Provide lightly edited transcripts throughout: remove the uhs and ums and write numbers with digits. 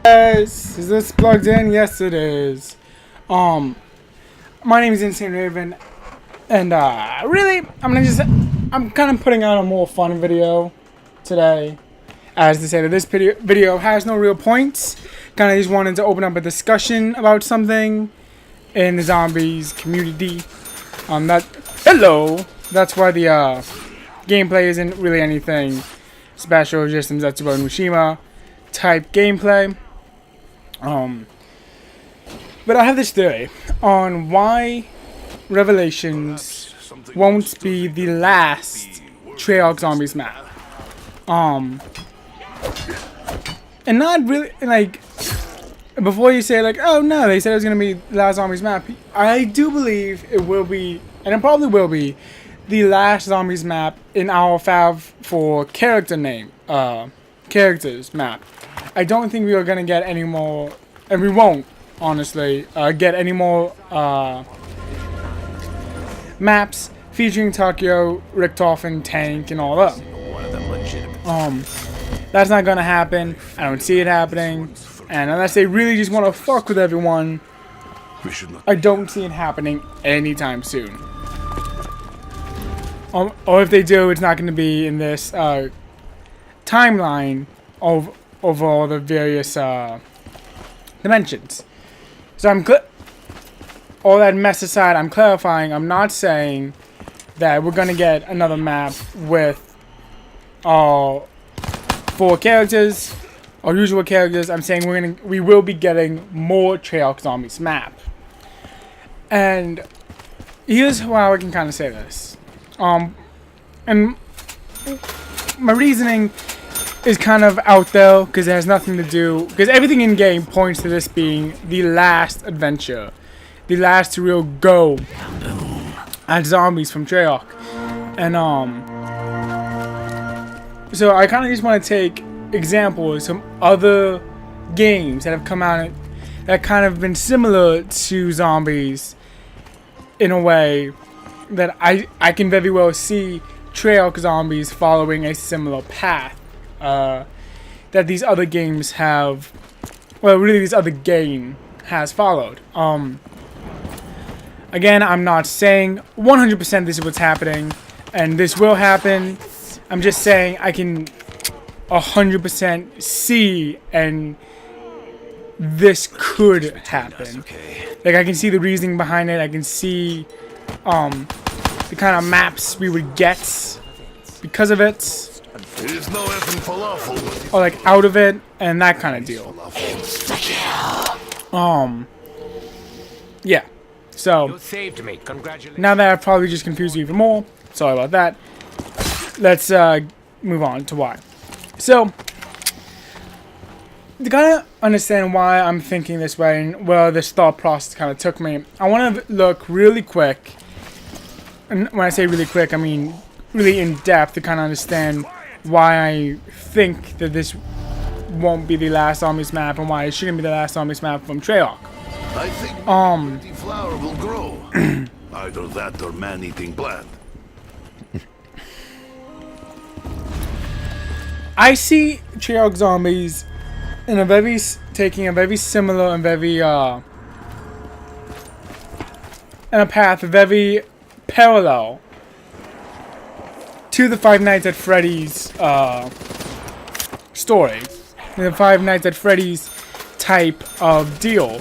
Yes, is this plugged in? Yes, it is. My name is Insane Raven, and really, I'm kind of putting out a more fun video today. As to say that this video has no real points. Kind of just wanted to open up a discussion about something in the zombies community. That's why the gameplay isn't really anything special, just some Zetsubo and Mishima type gameplay. But I have this theory on why Revelations won't be the last Treyarch Zombies map. And not really, like, before you say, like, oh no, they said it was going to be the last Zombies map, I do believe it will be, and it probably will be, the last Zombies map in our Fav for characters map. I don't think we are going to get any more, and we won't, honestly, get any more maps featuring Takeo, Richtofen, Tank, and all that. That's not gonna happen. I don't see it happening, and unless they really just want to fuck with everyone, I don't see it happening anytime soon. Or if they do, it's not going to be in this timeline of all the various dimensions. So all that mess aside, I'm clarifying. I'm not saying that we're gonna get another map with all 4 characters, or usual characters. I'm saying we will be getting more Treyarch Zombies map. And here's how I can kind of say this. And my reasoning is kind of out there because it has nothing to do, because everything in game points to this being the last adventure, the last real go at zombies from Treyarch. And so I kind of just want to take examples from other games that have come out that kind of been similar to zombies in a way that I can very well see Treyarch Zombies following a similar path that these other games have, well, really this other game has followed. Again, I'm not saying 100% this is what's happening, and this will happen. I'm just saying I can 100% see, and this could happen. Like, I can see the reasoning behind it. I can see the kind of maps we would get because of it, or like out of it, and that kind of deal. Yeah. So now that I've probably just confused you even more, sorry about that. Let's move on to why. So to kind of understand why I'm thinking this way and where this thought process kind of took me, I want to look really quick. And when I say really quick, I mean really in depth to kind of understand why I think that this won't be the last Zombies map and why it shouldn't be the last Zombies map from Treyarch. I think the flower will grow. Either that or man-eating plant. I see Treyarch Zombies in taking a very similar and very in a path very parallel to the Five Nights at Freddy's story, the Five Nights at Freddy's type of deal.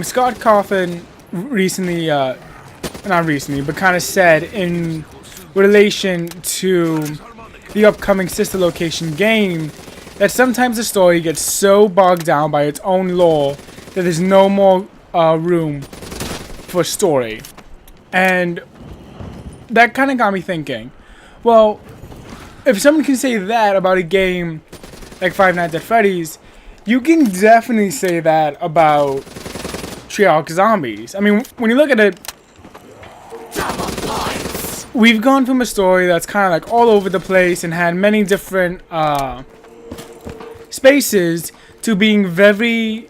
Scott Cawthon recently, not recently, but kind of said in relation to the upcoming sister location game that sometimes the story gets so bogged down by its own lore that there's no more room for story. And that kind of got me thinking, well, if someone can say that about a game like Five Nights at Freddy's, you can definitely say that about Treyarch Zombies. I mean, when you look at it, we've gone from a story that's kind of like all over the place and had many different spaces to being very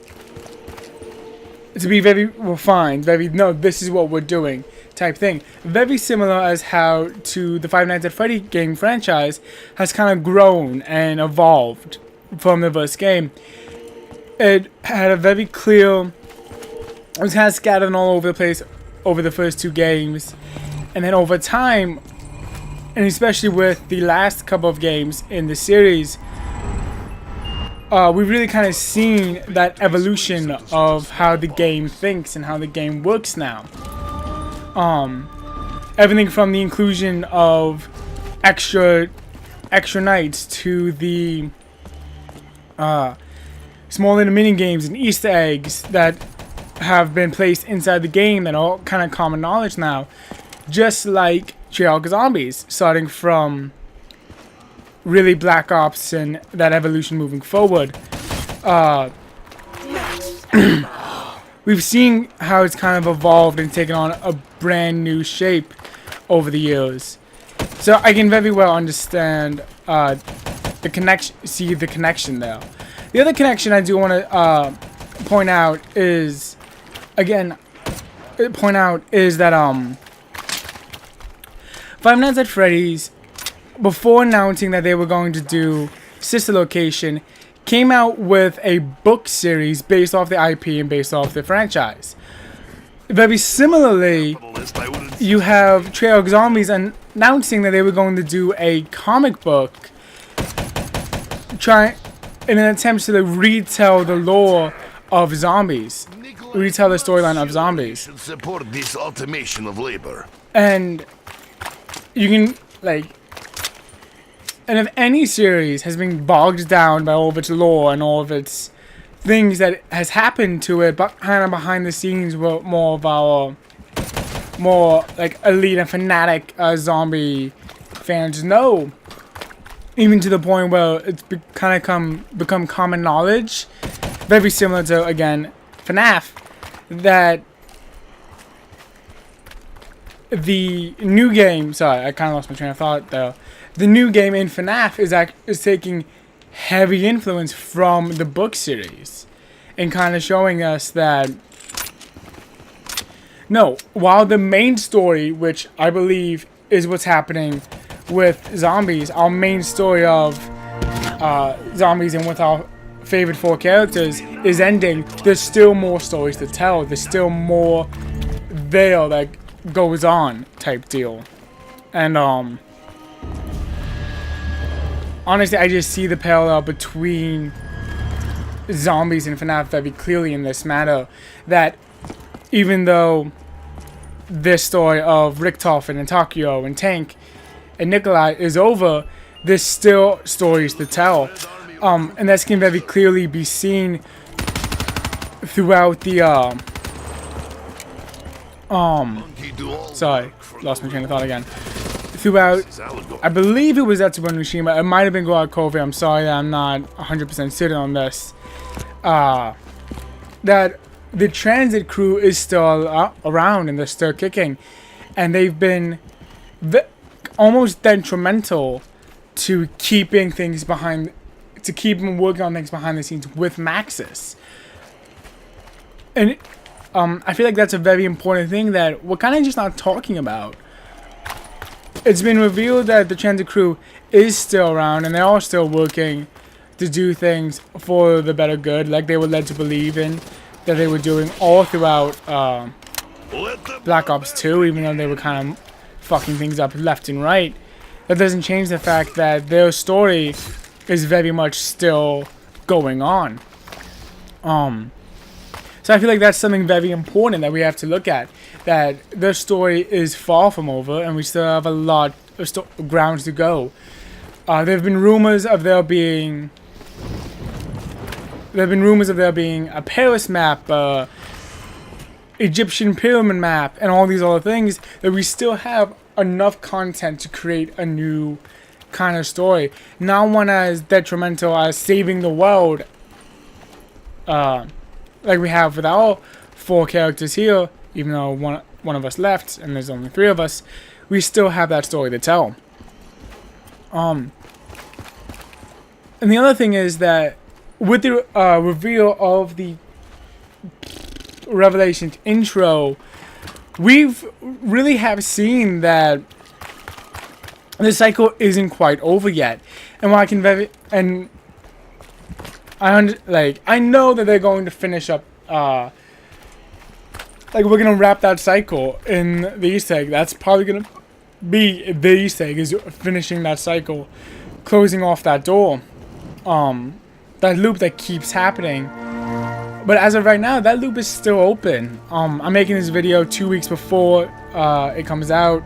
refined, no, this is what we're doing type thing. Very similar as how to the Five Nights at Freddy game franchise has kind of grown and evolved from the first game. It had a very clear, it was kind of scattered all over the place over the first two games, and then over time, and especially with the last couple of games in the series, we've really kind of seen that evolution of how the game thinks and how the game works now. Everything from the inclusion of extra nights to the small little mini games and Easter eggs that have been placed inside the game that are all kind of common knowledge now, just like Treyarch Zombies, starting from really Black Ops and that evolution moving forward. We've seen how it's kind of evolved and taken on a brand new shape over the years. So I can very well understand the connection there. The other connection I do want to point out is that Five Nights at Freddy's, before announcing that they were going to do Sister Location, came out with a book series based off the IP and based off the franchise. Very similarly, you have Treyarch Zombies announcing that they were going to do a comic book in an attempt to retell the lore of zombies, retell the storyline of zombies. Support this automation of labor. And you can, and if any series has been bogged down by all of its lore and all of its things that has happened to it, but kind of behind the scenes, were more of our elite and fanatic zombie fans know, even to the point where it's become common knowledge, very similar to, again, FNAF, that the new game, sorry, I kind of lost my train of thought though. The new game in FNAF is taking heavy influence from the book series and kind of showing us that, no, while the main story, which I believe is what's happening with zombies, our main story of zombies and with our favorite four characters is ending, there's still more stories to tell. There's still more there that goes on type deal. And honestly, I just see the parallel between zombies and FNAF very clearly in this matter, that even though this story of Richtofen and Takio and Tank and Nikolai is over, there's still stories to tell. And that can very clearly be seen throughout the sorry, lost my train of thought again. Throughout, I believe it was Etsubo Nushima. It might have been Goa Kobe. I'm sorry that I'm not 100% certain on this. That the transit crew is still around and they're still kicking, and they've been almost detrimental to keeping things behind, to keep them working on things behind the scenes with Maxis. And I feel like that's a very important thing that we're kind of just not talking about. It's been revealed that the transit crew is still around and they are still working to do things for the better good, like they were led to believe in that they were doing all throughout Black Ops 2, even though they were kind of fucking things up left and right. That doesn't change the fact that their story is very much still going on. So I feel like that's something very important that we have to look at, that their story is far from over and we still have a lot of grounds to go. There have been rumors of there being a Paris map, Egyptian pyramid map, and all these other things, that we still have enough content to create a new kind of story. Not one as detrimental as saving the world, like we have with our four characters here. Even though one of us left and there's only three of us, we still have that story to tell. And the other thing is that with the reveal of the Revelations intro, we've really have seen that the cycle isn't quite over yet. And while I can I know that they're going to finish up, like we're gonna wrap that cycle in the Easter egg. That's probably gonna be the Easter egg, is finishing that cycle, closing off that door, that loop that keeps happening. But as of right now, that loop is still open. I'm making this video 2 weeks before it comes out.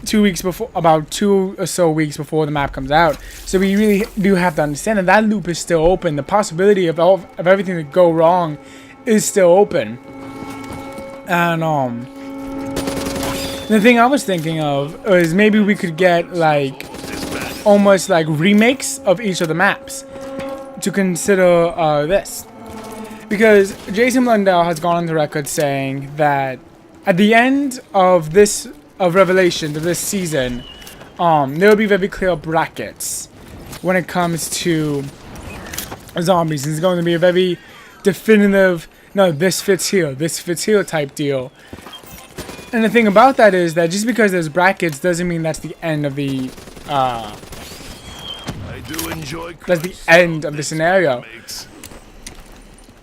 2 weeks before, about 2 or so weeks before the map comes out. So we really do have to understand that that loop is still open. The possibility of everything to go wrong is still open. And the thing I was thinking of is maybe we could get like almost like remakes of each of the maps to consider this, because Jason Blundell has gone on the record saying that at the end of this Revelation of this season, there will be very clear brackets when it comes to zombies. It's going to be a very definitive, no, this fits here type deal. And the thing about that is that just because there's brackets doesn't mean that's the end of the that's the end of the scenario.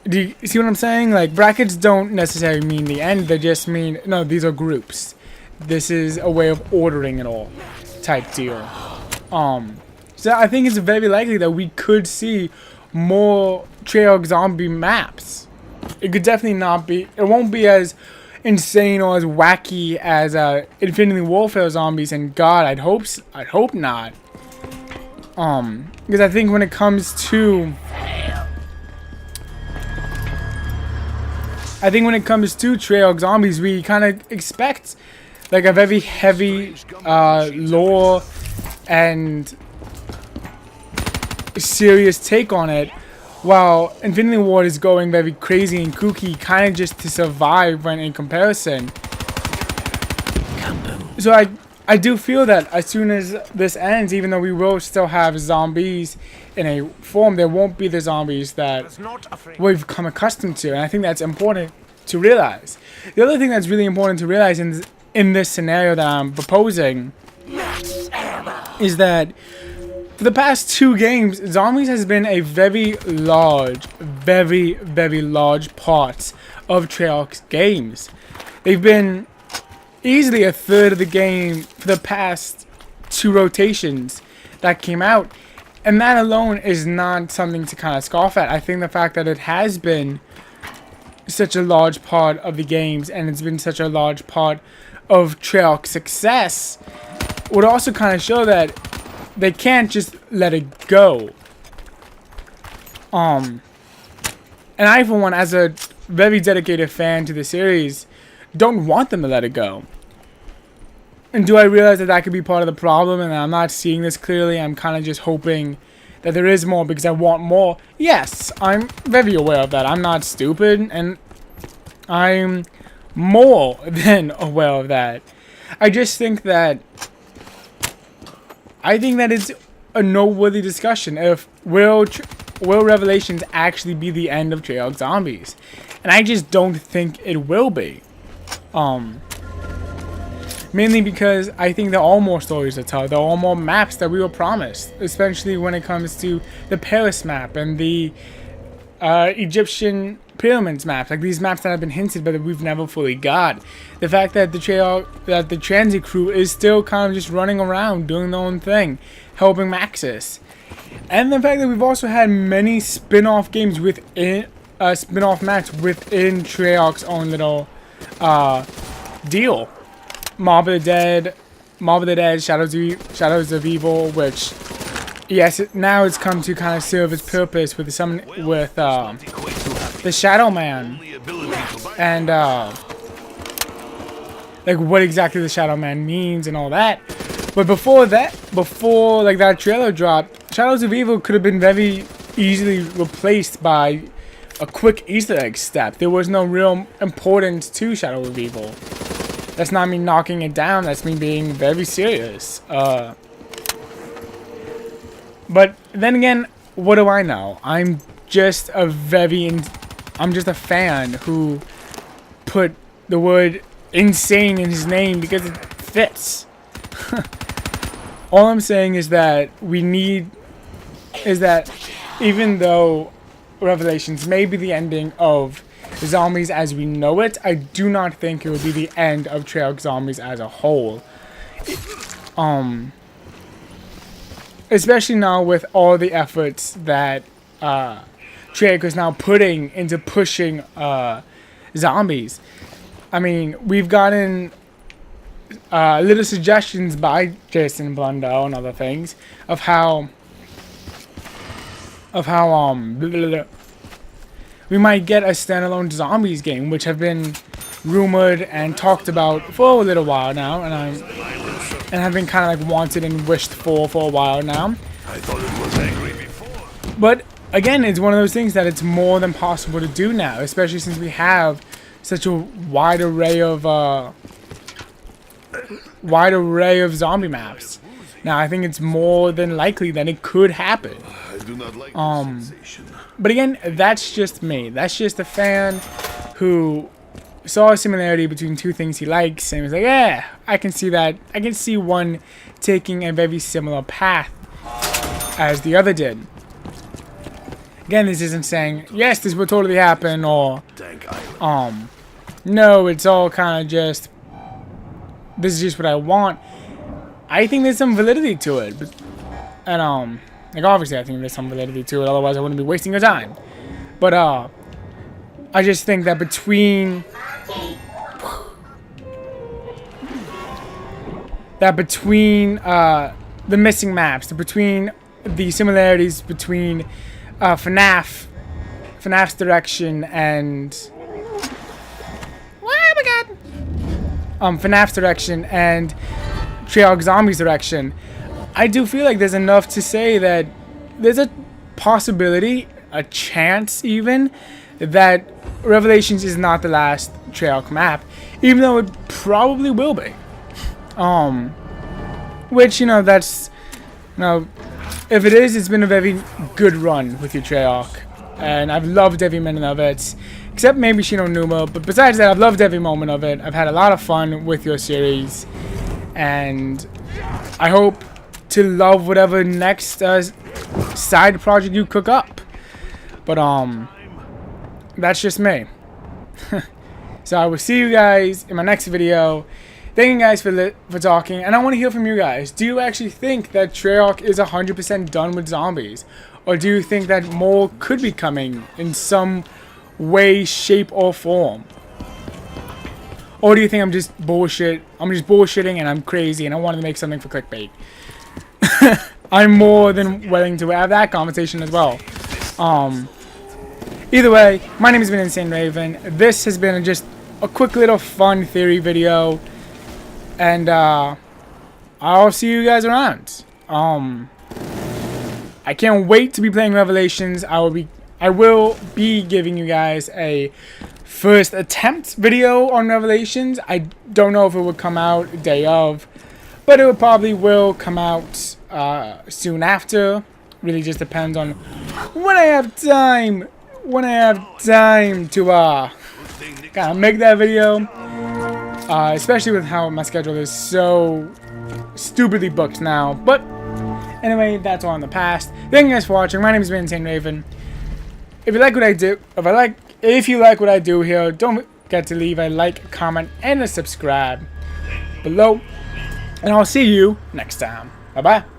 Do you see what I'm saying? Like, brackets don't necessarily mean the end, they just mean, no, these are groups. This is a way of ordering it all type deal. So I think it's very likely that we could see more Treyarch zombie maps. It could definitely not be, it won't be as insane or as wacky as Infinity Warfare zombies, and God, I'd hope not. Because I think when it comes to Treyarch zombies, we kind of expect like a very heavy lore and serious take on it, while Infinity Ward is going very crazy and kooky, kind of just to survive when in comparison. So I do feel that as soon as this ends, even though we will still have zombies in a form, there won't be the zombies that we've become accustomed to, and I think that's important to realize. The other thing that's really important to realize in this scenario that I'm proposing is that for the past 2 games, zombies has been a very large part of Treyarch's games. They've been easily a third of the game for the past 2 rotations that came out, and that alone is not something to kind of scoff at. I think the fact that it has been such a large part of the games and it's been such a large part of Treyarch's success would also kind of show that they can't just let it go. And I, for one, as a very dedicated fan to the series, don't want them to let it go. And do I realize that that could be part of the problem and I'm not seeing this clearly? I'm kind of just hoping that there is more because I want more. Yes, I'm very aware of that. I'm not stupid, and I'm more than aware of that. I just think that it's a noteworthy discussion if will Revelations actually be the end of Treyarch Zombies, and I just don't think it will be. Mainly because I think there are more stories to tell. There are more maps that we were promised, especially when it comes to the Paris map and the Egyptian pyramids maps. Like these maps that have been hinted but that we've never fully got. The fact that the transit crew is still kind of just running around doing their own thing, helping Maxis. And the fact that we've also had many spin-off games within spin-off maps within Treyarch's own little deal. Mob of the Dead, Shadows of Evil, which, yes, now it's come to kind of serve its purpose with the Shadow Man, and like what exactly the Shadow Man means and all that. But before like that trailer dropped, Shadows of Evil could have been very easily replaced by a quick Easter egg step. There was no real importance to Shadow of Evil. That's not me knocking it down, that's me being very serious. But then again, what do I know? I'm just a fan who put the word insane in his name because it fits. All I'm saying is that even though Revelations may be the ending of Zombies as we know it, I do not think it will be the end of Treyarch Zombies as a whole. Especially now with all the efforts that Treyarch is now putting into pushing Zombies. I mean, we've gotten little suggestions by Jason Blundell and other things of how we might get a standalone Zombies game, which have been rumored and talked about for a little while now, and have been kind of like wanted and wished for a while now. I thought it was angry before. But again, it's one of those things that it's more than possible to do now, especially since we have such a wide array of zombie maps. Now, I think it's more than likely that it could happen. I do not like this sensation. But again, that's just me. That's just a fan who saw a similarity between two things he likes and was like, yeah, I can see that. I can see one taking a very similar path as the other did. Again, this isn't saying, yes, this will totally happen, or, no, it's all kind of just, this is just what I want. I think there's some validity to it. And, like, obviously I think there's some validity to it, otherwise I wouldn't be wasting your time. But, I just think that between the missing maps, between the similarities between FNAF's direction and FNAF's direction and Treyarch Zombies' direction, I do feel like there's enough to say that there's a possibility, a chance even, that Revelations is not the last Treyarch map, even though it probably will be. Which, you know, that's, you know, if it is, it's been a very good run with your Treyarch, and I've loved every minute of it, except maybe Shino Numa, but besides that, I've loved every moment of it. I've had a lot of fun with your series, and I hope to love whatever next side project you cook up. But, that's just me. So I will see you guys in my next video. Thank you guys for talking, and I want to hear from you guys. Do you actually think that Treyarch is 100% done with zombies? Or do you think that more could be coming in some way, shape, or form? Or do you think I'm just bullshitting and I'm crazy and I wanted to make something for clickbait? I'm more than willing to have that conversation as well. Either way, my name has been Insane Raven. This has been just a quick little fun theory video. And I'll see you guys around. I can't wait to be playing Revelations. I will be giving you guys a first attempt video on Revelations. I don't know if it would come out day of, but it probably will come out soon after. Really just depends on when I have time. When I have time to kind of make that video. Especially with how my schedule is so stupidly booked now. But anyway, that's all in the past. Thank you guys for watching. My name is Insane Raven. If you like what I do, if you like what I do here, don't forget to leave a like, comment, and a subscribe below. And I'll see you next time. Bye bye.